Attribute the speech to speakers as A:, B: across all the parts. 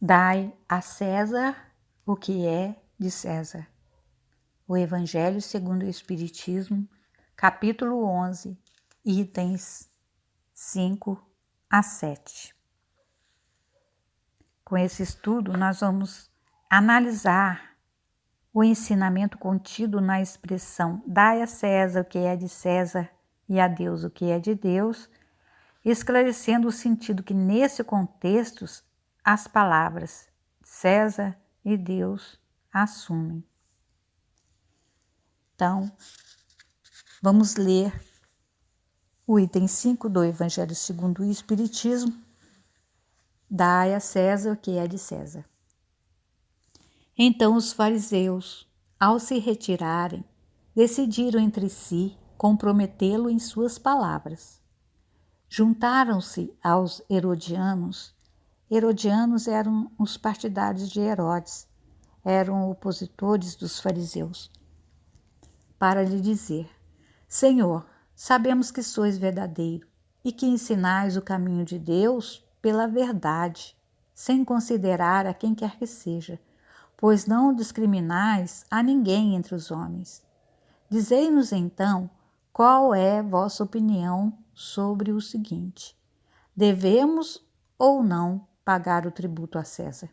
A: Dai a César o que é de César. O Evangelho segundo o Espiritismo, capítulo 11, itens 5 a 7. Com esse estudo, nós vamos analisar o ensinamento contido na expressão dai a César o que é de César e a Deus o que é de Deus, esclarecendo o sentido que nesse contexto as palavras César e Deus assumem. Então, vamos ler o item 5 do Evangelho segundo o Espiritismo. Dai a César o que é de César. Então os fariseus, ao se retirarem, decidiram entre si comprometê-lo em suas palavras. Juntaram-se aos herodianos. Herodianos eram os partidários de Herodes, eram opositores dos fariseus, para lhe dizer: Senhor, sabemos que sois verdadeiro e que ensinais o caminho de Deus pela verdade, sem considerar a quem quer que seja, pois não discriminais a ninguém entre os homens. Dizei-nos então qual é vossa opinião sobre o seguinte: devemos ou não pagar o tributo a César?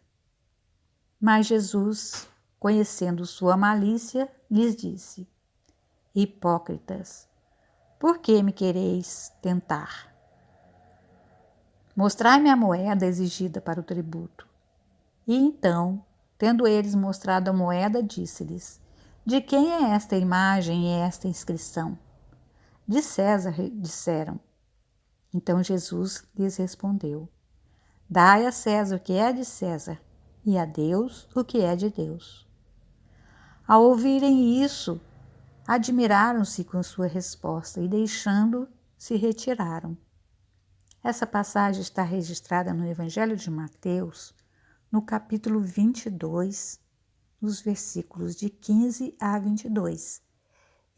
A: Mas Jesus, conhecendo sua malícia, lhes disse: Hipócritas, por que me quereis tentar? Mostrai-me a moeda exigida para o tributo. E então, tendo eles mostrado a moeda, disse-lhes: De quem é esta imagem e esta inscrição? De César, disseram. Então Jesus lhes respondeu: Dai a César o que é de César, e a Deus o que é de Deus. Ao ouvirem isso, admiraram-se com sua resposta e, deixando, se retiraram. Essa passagem está registrada no Evangelho de Mateus, no capítulo 22, nos versículos de 15 a 22,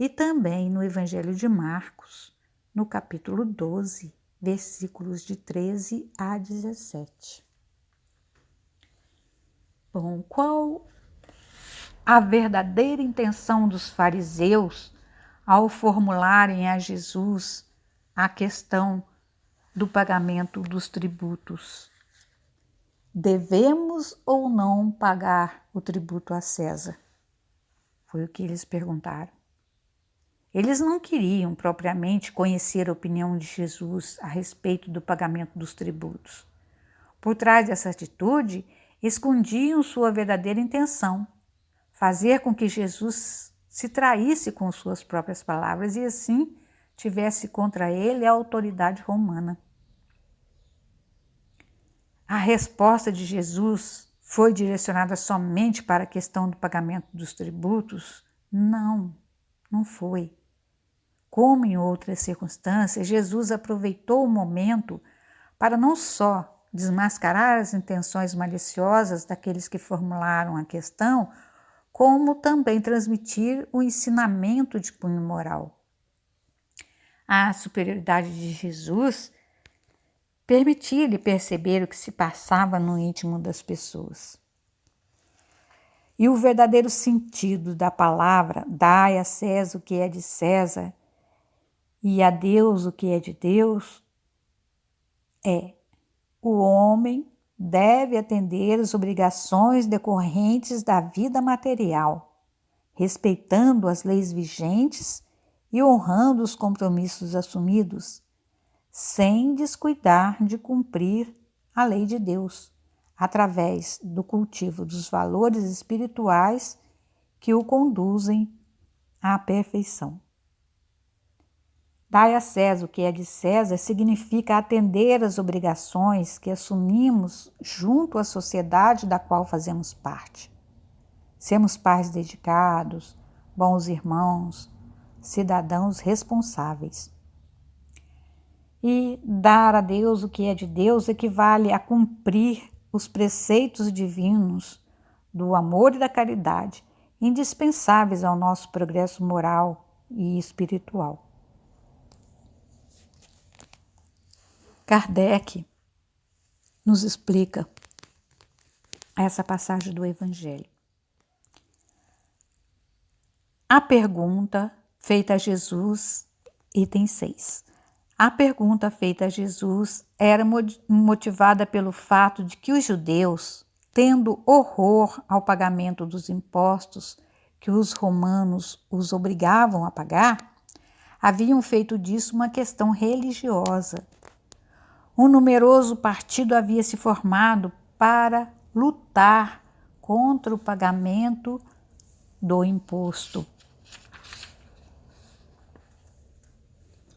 A: e também no Evangelho de Marcos, no capítulo 12, versículos de 13 a 17. Bom, qual a verdadeira intenção dos fariseus ao formularem a Jesus a questão do pagamento dos tributos? Devemos ou não pagar o tributo a César? Foi o que eles perguntaram. Eles não queriam propriamente conhecer a opinião de Jesus a respeito do pagamento dos tributos. Por trás dessa atitude, escondiam sua verdadeira intenção: fazer com que Jesus se traísse com suas próprias palavras e assim tivesse contra ele a autoridade romana. A resposta de Jesus foi direcionada somente para a questão do pagamento dos tributos? Não, não foi. Como em outras circunstâncias, Jesus aproveitou o momento para não só desmascarar as intenções maliciosas daqueles que formularam a questão, como também transmitir o ensinamento de cunho moral. A superioridade de Jesus permitia-lhe perceber o que se passava no íntimo das pessoas. E o verdadeiro sentido da palavra dai a César o que é de César e a Deus o que é de Deus é: o homem deve atender às obrigações decorrentes da vida material, respeitando as leis vigentes e honrando os compromissos assumidos, sem descuidar de cumprir a lei de Deus, através do cultivo dos valores espirituais que o conduzem à perfeição. Dai a César o que é de César significa atender às obrigações que assumimos junto à sociedade da qual fazemos parte. Sermos pais dedicados, bons irmãos, cidadãos responsáveis. E dar a Deus o que é de Deus equivale a cumprir os preceitos divinos do amor e da caridade, indispensáveis ao nosso progresso moral e espiritual. Kardec nos explica essa passagem do Evangelho. A pergunta feita a Jesus, item 6. A pergunta feita a Jesus era motivada pelo fato de que os judeus, tendo horror ao pagamento dos impostos que os romanos os obrigavam a pagar, haviam feito disso uma questão religiosa. Um numeroso partido havia se formado para lutar contra o pagamento do imposto.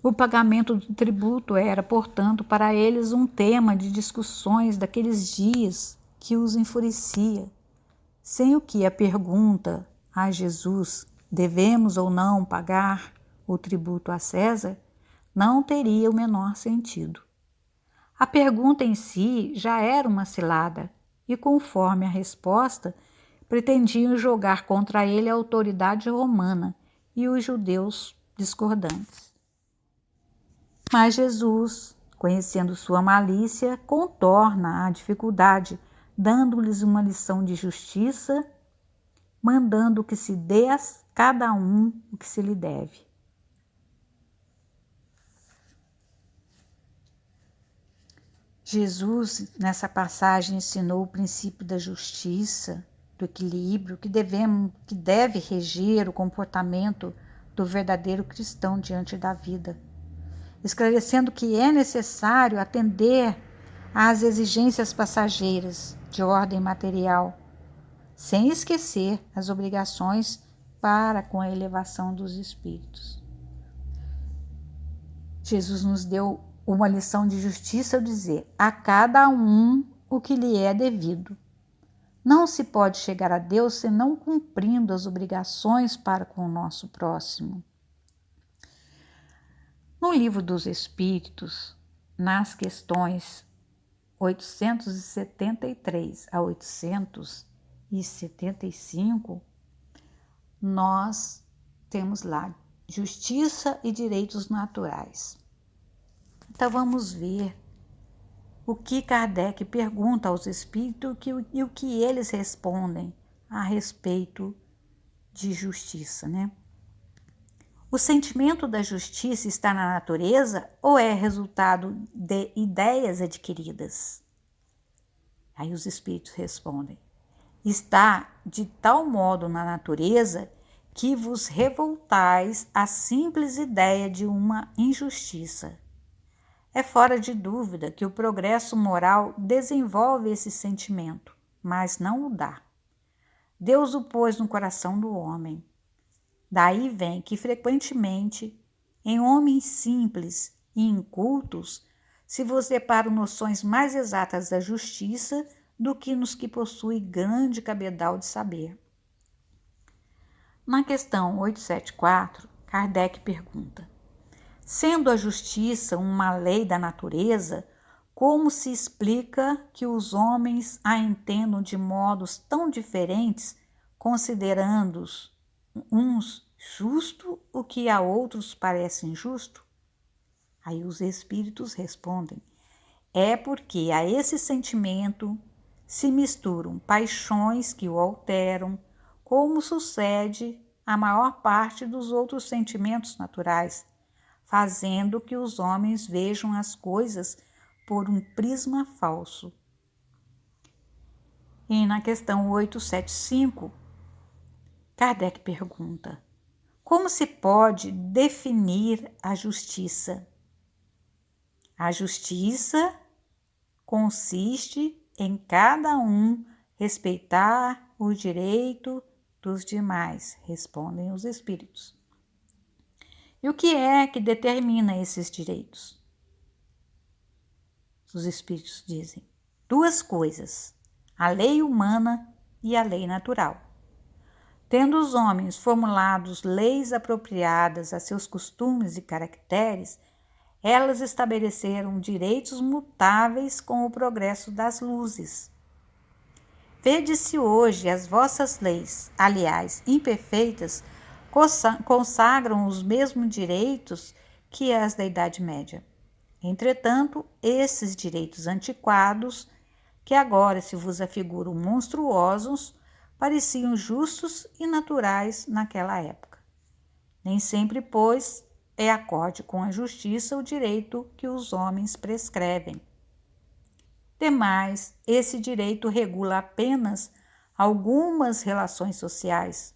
A: O pagamento do tributo era, portanto, para eles um tema de discussões daqueles dias que os enfurecia, sem o que a pergunta a Jesus, devemos ou não pagar o tributo a César, não teria o menor sentido. A pergunta em si já era uma cilada, e conforme a resposta, pretendiam jogar contra ele a autoridade romana e os judeus discordantes. Mas Jesus, conhecendo sua malícia, contorna a dificuldade, dando-lhes uma lição de justiça, mandando que se dê a cada um o que se lhe deve. Jesus, nessa passagem, ensinou o princípio da justiça, do equilíbrio que deve reger o comportamento do verdadeiro cristão diante da vida, esclarecendo que é necessário atender às exigências passageiras de ordem material, sem esquecer as obrigações para com a elevação dos espíritos. Jesus nos deu uma lição de justiça ao dizer: a cada um o que lhe é devido. Não se pode chegar a Deus senão cumprindo as obrigações para com o nosso próximo. No Livro dos Espíritos, nas questões 873 a 875, nós temos lá justiça e direitos naturais. Então vamos ver o que Kardec pergunta aos espíritos e o que eles respondem a respeito de justiça, né? O sentimento da justiça está na natureza ou é resultado de ideias adquiridas? Aí os espíritos respondem: está de tal modo na natureza que vos revoltais à simples ideia de uma injustiça. É fora de dúvida que o progresso moral desenvolve esse sentimento, mas não o dá. Deus o pôs no coração do homem. Daí vem que frequentemente, em homens simples e incultos, se vos deparam noções mais exatas da justiça do que nos que possuem grande cabedal de saber. Na questão 874, Kardec pergunta: sendo a justiça uma lei da natureza, como se explica que os homens a entendam de modos tão diferentes, considerando-os uns justo o que a outros parece injusto? Aí os espíritos respondem: é porque a esse sentimento se misturam paixões que o alteram, como sucede à maior parte dos outros sentimentos naturais, fazendo que os homens vejam as coisas por um prisma falso. E na questão 875, Kardec pergunta: como se pode definir a justiça? A justiça consiste em cada um respeitar o direito dos demais, respondem os espíritos. E o que é que determina esses direitos? Os espíritos dizem: duas coisas, a lei humana e a lei natural. Tendo os homens formulados leis apropriadas a seus costumes e caracteres, elas estabeleceram direitos mutáveis com o progresso das luzes. Vede-se hoje as vossas leis, aliás, imperfeitas, consagram os mesmos direitos que as da Idade Média. Entretanto, esses direitos antiquados que agora se vos afiguram monstruosos, pareciam justos e naturais naquela época. Nem sempre, pois, é acorde com a justiça o direito que os homens prescrevem. Demais, esse direito regula apenas algumas relações sociais,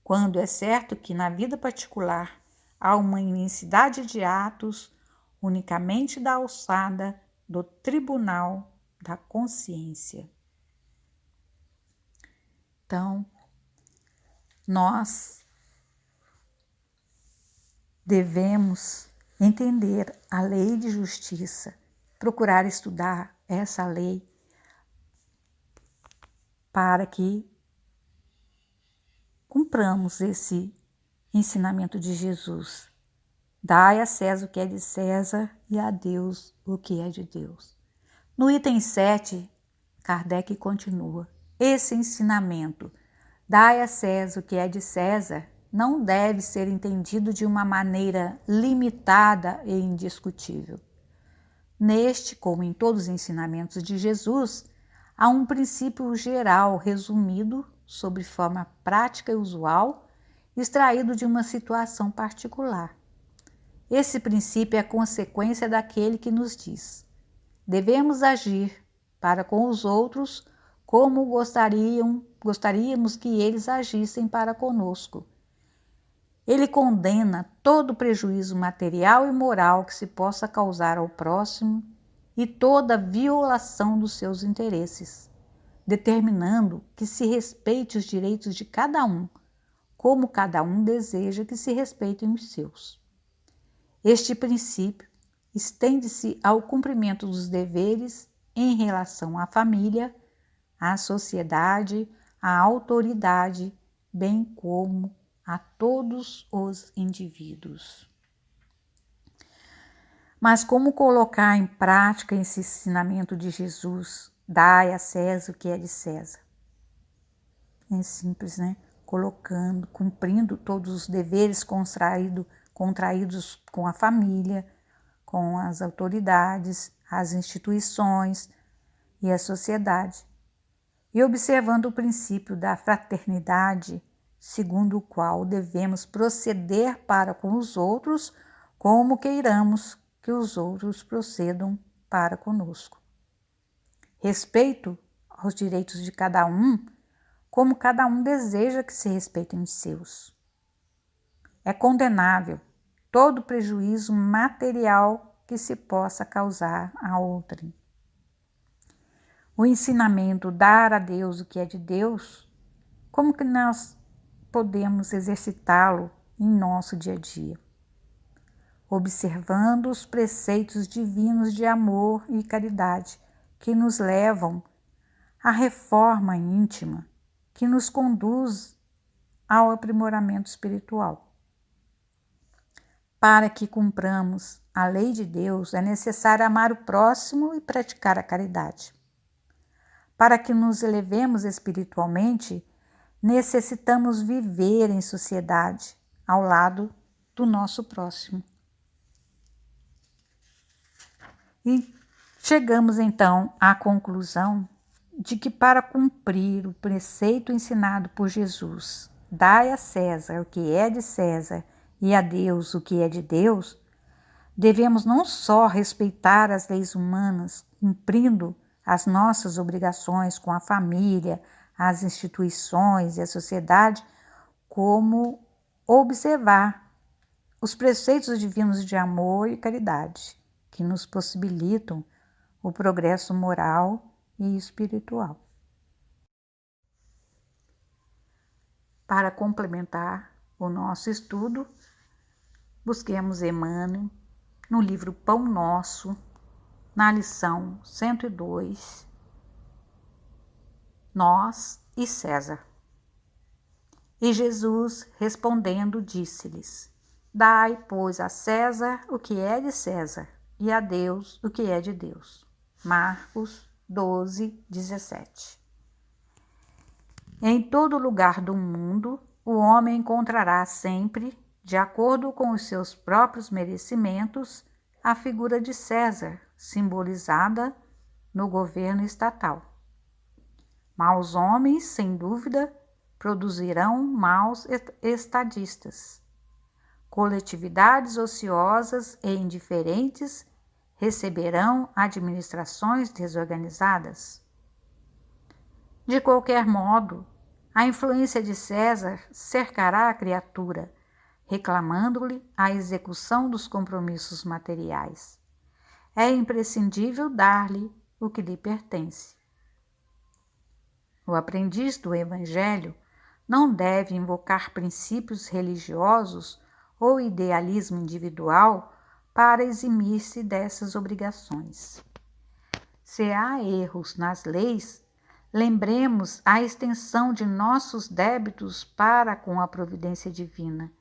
A: quando é certo que na vida particular há uma imensidade de atos unicamente da alçada do tribunal da consciência. Então, nós devemos entender a lei de justiça, procurar estudar essa lei para que cumpramos esse ensinamento de Jesus. Dai a César o que é de César e a Deus o que é de Deus. No item 7, Kardec continua: esse ensinamento, dai a César o que é de César, não deve ser entendido de uma maneira limitada e indiscutível. Neste, como em todos os ensinamentos de Jesus, há um princípio geral resumido sobre forma prática e usual, extraído de uma situação particular. Esse princípio é a consequência daquele que nos diz: devemos agir para com os outros como gostaríamos que eles agissem para conosco. Ele condena todo prejuízo material e moral que se possa causar ao próximo e toda violação dos seus interesses, determinando que se respeite os direitos de cada um, como cada um deseja que se respeitem os seus. Este princípio estende-se ao cumprimento dos deveres em relação à família, à sociedade, à autoridade, bem como a todos os indivíduos. Mas como colocar em prática esse ensinamento de Jesus? Dai a César o que é de César. É simples, né? Colocando, cumprindo todos os deveres contraídos com a família, com as autoridades, as instituições e a sociedade. E observando o princípio da fraternidade, segundo o qual devemos proceder para com os outros como queiramos que os outros procedam para conosco. Respeito aos direitos de cada um, como cada um deseja que se respeitem os seus. É condenável todo prejuízo material que se possa causar a outrem. O ensinamento dar a Deus o que é de Deus, como que nós podemos exercitá-lo em nosso dia a dia? Observando os preceitos divinos de amor e caridade que nos levam à reforma íntima, que nos conduz ao aprimoramento espiritual. Para que cumpramos a lei de Deus, é necessário amar o próximo e praticar a caridade. Para que nos elevemos espiritualmente, necessitamos viver em sociedade, ao lado do nosso próximo. E chegamos então à conclusão de que para cumprir o preceito ensinado por Jesus, dai a César o que é de César e a Deus o que é de Deus, devemos não só respeitar as leis humanas, cumprindo as nossas obrigações com a família, as instituições e a sociedade, como observar os preceitos divinos de amor e caridade, que nos possibilitam o progresso moral e espiritual. Para complementar o nosso estudo, busquemos Emmanuel no livro Pão Nosso, na lição 102, Nós e César. E Jesus, respondendo, disse-lhes: dai, pois, a César o que é de César, e a Deus o que é de Deus. Marcos 12, 17. Em todo lugar do mundo, o homem encontrará sempre, de acordo com os seus próprios merecimentos, a figura de César, simbolizada no governo estatal. Maus homens, sem dúvida, produzirão maus estadistas. Coletividades ociosas e indiferentes receberão administrações desorganizadas. De qualquer modo, a influência de César cercará a criatura, reclamando-lhe a execução dos compromissos materiais. É imprescindível dar-lhe o que lhe pertence. O aprendiz do Evangelho não deve invocar princípios religiosos ou idealismo individual para eximir-se dessas obrigações. Se há erros nas leis, lembremos a extensão de nossos débitos para com a providência divina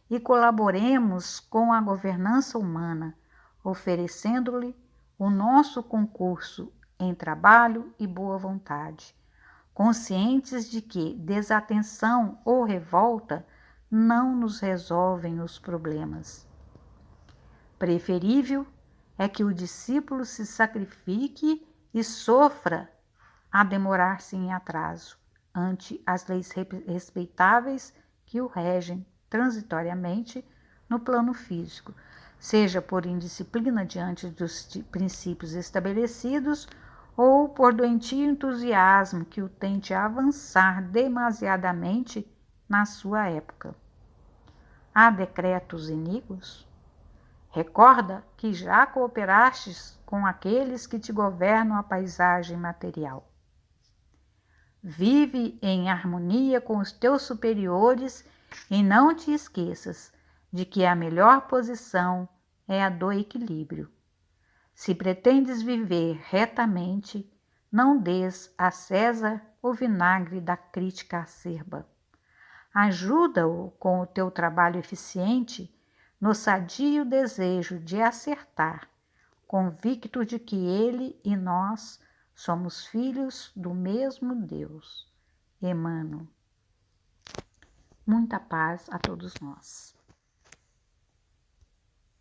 A: e colaboremos com a governança humana, oferecendo-lhe o nosso concurso em trabalho e boa vontade, conscientes de que desatenção ou revolta não nos resolvem os problemas. Preferível é que o discípulo se sacrifique e sofra a demorar-se em atraso ante as leis respeitáveis que o regem transitoriamente no plano físico, seja por indisciplina diante dos princípios estabelecidos ou por doentio entusiasmo que o tente avançar demasiadamente na sua época. Há decretos iníquos? Recorda que já cooperastes com aqueles que te governam a paisagem material. Vive em harmonia com os teus superiores e não te esqueças de que a melhor posição é a do equilíbrio. Se pretendes viver retamente, não dês a César o vinagre da crítica acerba. Ajuda-o com o teu trabalho eficiente no sadio desejo de acertar, convicto de que ele e nós somos filhos do mesmo Deus. Emmanuel. Muita paz a todos nós.